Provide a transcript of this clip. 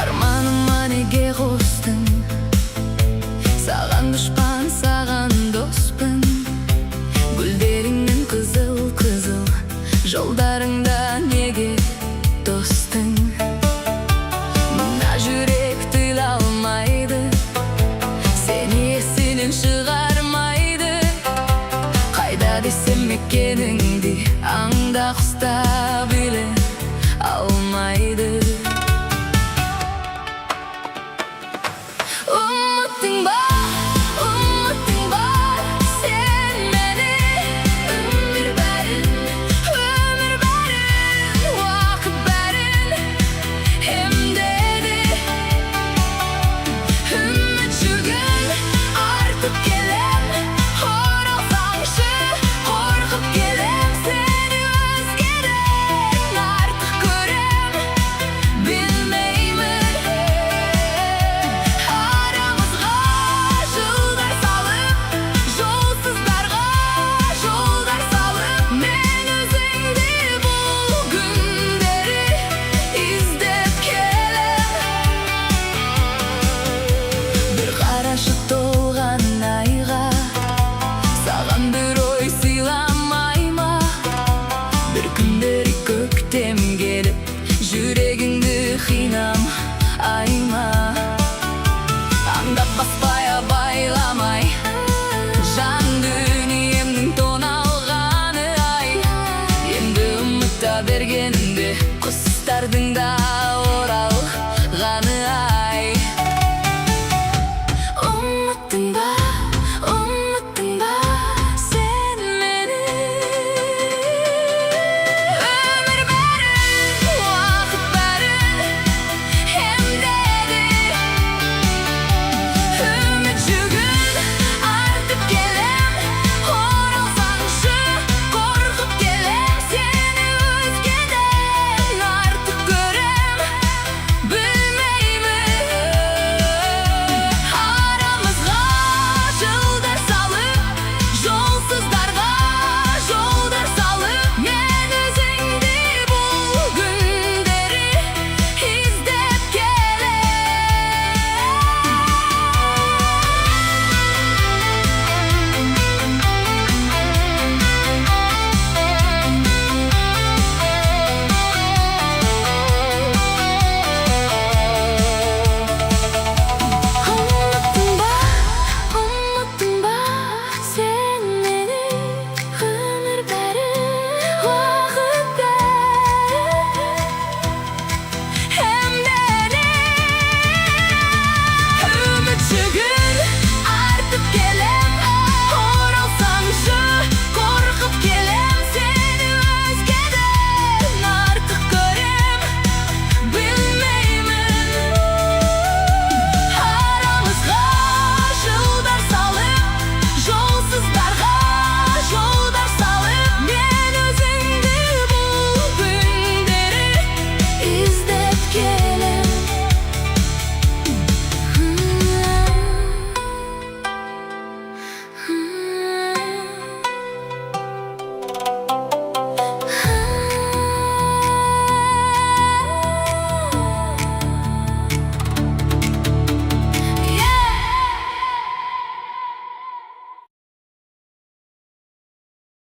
Арманыма неге қостың? Саған дұшпан, саған доспын. Гүлдеріңнің қызыл-қызыл жолдарыңда неге достың? Мына жүрек тыйла алмайды, сені есінен шығармайды. Қайда десем мекеніңді аңда құста біле алмайды. Үмітің бар, сен мені өмір бәрін, уақыт бәрін емдеді. Үміт жүрген артып келем, оралсаңшы қорқып келем. Сені өзгеден артық көрем, білмеймін. Арамызға жылдар салып, жолсыздарға жолдар салып, мен өзіңді бұл күндері іздеп келем. Бір қарашы толған айға, саған бір ой сыйламай ма? Бір күндері көктем келіп, жүрегіңді қинам айма. Аңдап баспай байламай, жан дүниемнің тоналғаны ай. Енді үмітті бергенімде құстардың да орал